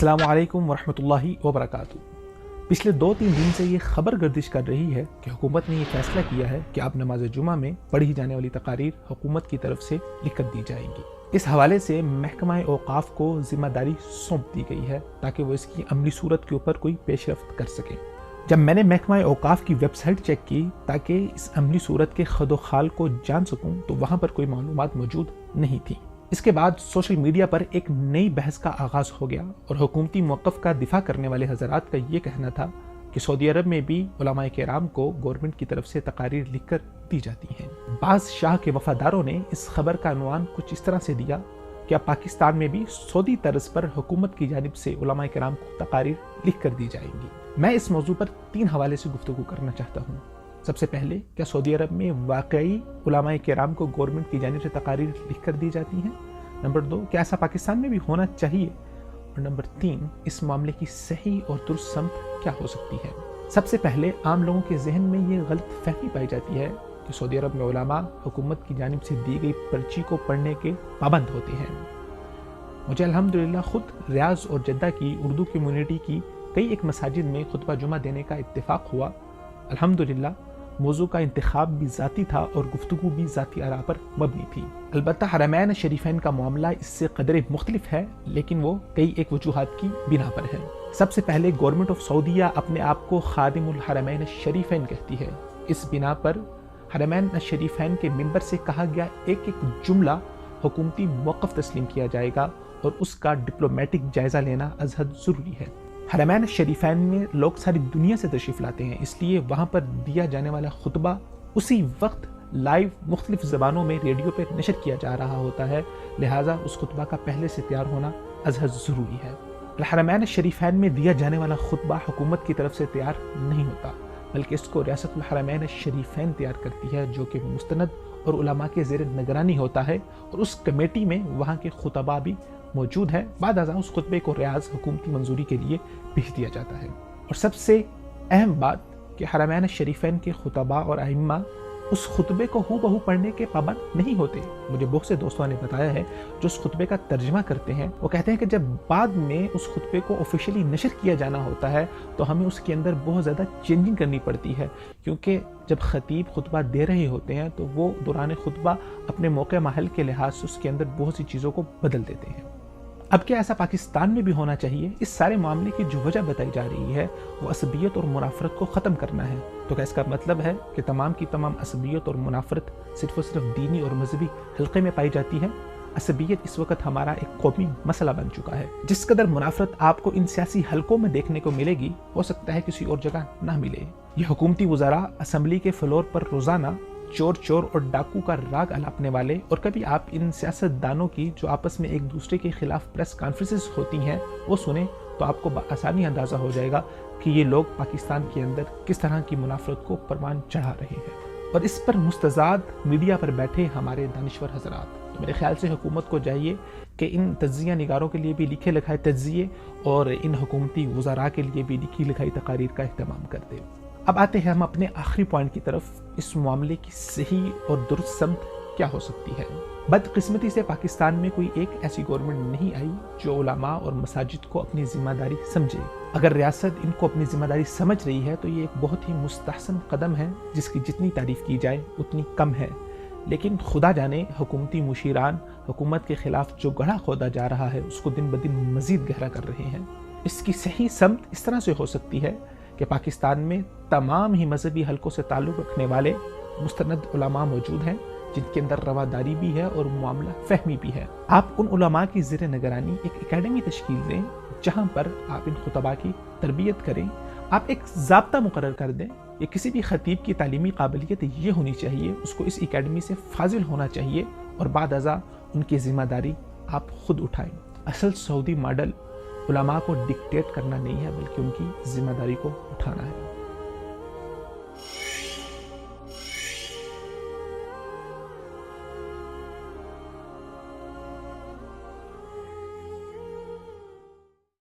अस्सलाम वालेकुम वरहमतुल्लाहि वबरकातुहू। पिछले 2-3 दिन से ये खबर गर्दिश कर रही है कि हुकूमत ने ये फैसला किया है कि अब नमाज जुमा में पढ़ी जाने वाली तकारीर हुकूमत की तरफ से लिख कर दी जाएंगी। इस हवाले से महकमा औकाफ को जिम्मेदारी सौंप दी गई है ताकि वो इसकी अमली सूरत के ऊपर कोई पेशरफ्त कर सके। जब मैंने महकमा औकाफ की वेबसाइट चेक की ताकि इस अमली सूरत के खदोखाल को जान सकूं तो वहाँ पर कोई मालूमात मौजूद नहीं थी। इसके बाद सोशल मीडिया पर एक नई बहस का आगाज हो गया और हुकूमती मौक़िफ़ का दिफा करने वाले हज़रात का ये कहना था कि सऊदी अरब में भी उलमाए किराम को गवर्नमेंट की तरफ से तकारीर लिख कर दी जाती हैं। बाज़ शाह के वफादारों ने इस खबर का अनुमान कुछ इस तरह से दिया कि अब पाकिस्तान में भी सऊदी तर्ज पर हुकूमत की जानिब से उलमाए किराम को तकारीर लिख कर दी जाएंगी। मैं इस मौजू पर 3 हवाले से गुफ्तगू करना चाहता हूँ। सबसे पहले, क्या सऊदी अरब में वाकई उलमाए किराम को गवर्नमेंट की जानिब से तकारीर लिख कर दी जाती हैं? नंबर 2, क्या ऐसा पाकिस्तान में भी होना चाहिए? और नंबर 3, इस मामले की सही और दुरुस्त समत क्या हो सकती है? सबसे पहले, आम लोगों के जहन में ये गलत फहमी पाई जाती है कि सऊदी अरब में उलमा हुकूमत की जानिब से दी गई पर्ची को पढ़ने के पाबंद होते हैं। मुझे अल्हम्दुलिल्लाह खुद रियाज और जद्दा की उर्दू कम्युनिटी की कई एक मसाजिद में खुतबा जुमा देने का इत्तेफाक हुआ। अल्हम्दुलिल्लाह मौजू का इंतखाब भी ज़ाती था और गुफ्तगू भी ज़ाती आरा पर मबनी थी। अलबत्ता हरमैन शरीफैन का मामला इससे कदरे मुख्तलिफ है, लेकिन वो कई एक वजूहात की बिना पर है। सबसे पहले, गवर्नमेंट ऑफ सऊदीया अपने आप को खादिमुल हरमैन शरीफैन कहती है। इस बिना पर हरमैन शरीफैन के मिंबर से कहा गया एक एक जुमला हुकूमती मौक़िफ़ तस्लीम किया जाएगा और उसका डिप्लोमेटिक जायज़ा लेना अज़हद ज़रूरी है। हरमैन शरीफैन में लोग सारी दुनिया से तशरीफ़ लाते हैं, इसलिए वहाँ पर दिया जाने वाला खुतबा उसी वक्त लाइव मुख्तलिफ ज़बानों में रेडियो पर नशर किया जा रहा होता है, लिहाजा उस खुतबा का पहले से तैयार होना अज़हद ज़रूरी है। हरमैन शरीफैन में दिया जाने वाला खुतबा हुकूमत की तरफ से तैयार नहीं होता, बल्कि इसको रियासतुल हरमैन शरीफैन तैयार करती है, जो कि मुस्तनद और उलमा के ज़ेर निगरानी होता है और उस कमेटी में वहाँ के खुतबा भी मौजूद है। बाद अज़ां उस खुतबे को रियाज हुकूमती मंजूरी के लिए भेज दिया जाता है। और सबसे अहम बात कि हरमैन शरीफैन के खुतबा और अइम्मा उस खुतबे को हूबहू पढ़ने के पाबंद नहीं होते। मुझे बहुत से दोस्तों ने बताया है जो उस खुतबे का तर्जमा करते हैं, वो कहते हैं कि जब बाद में उस खुतबे को ऑफिशियली नशर किया जाना होता है तो हमें उसके अंदर बहुत ज़्यादा चेंजिंग करनी पड़ती है, क्योंकि जब खतीब खुतबा दे रहे होते हैं तो वो दौरान खुतबा अपने मौके महल के लिहाज से उसके अंदर बहुत सी चीज़ों को बदल देते हैं। अब क्या ऐसा पाकिस्तान में भी होना चाहिए? इस सारे मामले की जो वजह बताई जा रही है वो असबियत और मुनाफरत को ख़त्म करना है। तो क्या इसका मतलब है कि तमाम की तमाम असबियत और मुनाफरत सिर्फ और सिर्फ दीनी और मजहबी हल्के में पाई जाती है? असबियत इस वक्त हमारा एक कौमी मसला बन चुका है। जिस कदर मुनाफरत आपको इन सियासी हलकों में देखने को मिलेगी, हो सकता है किसी और जगह ना मिले। ये हुकूमती वज़ारा असम्बली के फ्लोर पर रोज़ाना चोर चोर और डाकू का राग अलापने वाले, और कभी आप इन सियासतदानों की जो आपस में एक दूसरे के खिलाफ प्रेस कॉन्फ्रेंसेस होती हैं वो सुने तो आपको आसानी अंदाज़ा हो जाएगा कि ये लोग पाकिस्तान के अंदर किस तरह की मुनाफरत को परवान चढ़ा रहे हैं। और इस पर मुस्तज़ाद मीडिया पर बैठे हमारे दानिश्वर हज़रात, तो मेरे ख्याल से हुकूमत को चाहिए कि इन तज्ज़िया निगारों के लिए भी लिखे लिखाए तज्ज़िये और इन हुकूमती वज़ारा के लिए भी लिखी लिखाई तकारीर का अहतमाम कर दे। अब आते हैं हम अपने आखिरी पॉइंट की तरफ। इस मामले की सही और दुरुस्त समत क्या हो सकती है? बदकिस्मती से पाकिस्तान में कोई एक ऐसी गवर्नमेंट नहीं आई जो उलमा और मसाजिद को अपनी जिम्मेदारी समझे। अगर रियासत इनको अपनी जिम्मेदारी समझ रही है तो ये एक बहुत ही मुस्तहसन कदम है, जिसकी जितनी तारीफ की जाए उतनी कम है। लेकिन खुदा जाने हुकूमती मुशीरान हुकूमत के खिलाफ जो गड्ढा खोदा जा रहा है उसको दिन ब दिन मजीद गहरा कर रहे हैं। इसकी सही समत इस तरह से हो सकती है कि पाकिस्तान में तमाम ही मजहबी हलकों से ताल्लुक़ रखने वाले मुस्तनद उलमा मौजूद हैं, जिनके अंदर रवादारी भी है और मामला फहमी भी है। आप उन उलमा की ज़ेर निगरानी एक एकेडमी तश्कील दें जहाँ पर आप इन खुतबा की तरबियत करें। आप एक ज़ाब्ता मुकर्रर कर दें। ये किसी भी खतीब की तालीमी काबिलियत ये होनी चाहिए, उसको इस एकेडमी से फाजिल होना चाहिए और बाद अज़ा उनकी ज़िम्मेदारी आप खुद उठाएं। असल सऊदी मॉडल उलमा को डिक्टेट करना नहीं है, बल्कि उनकी जिम्मेदारी को उठाना है।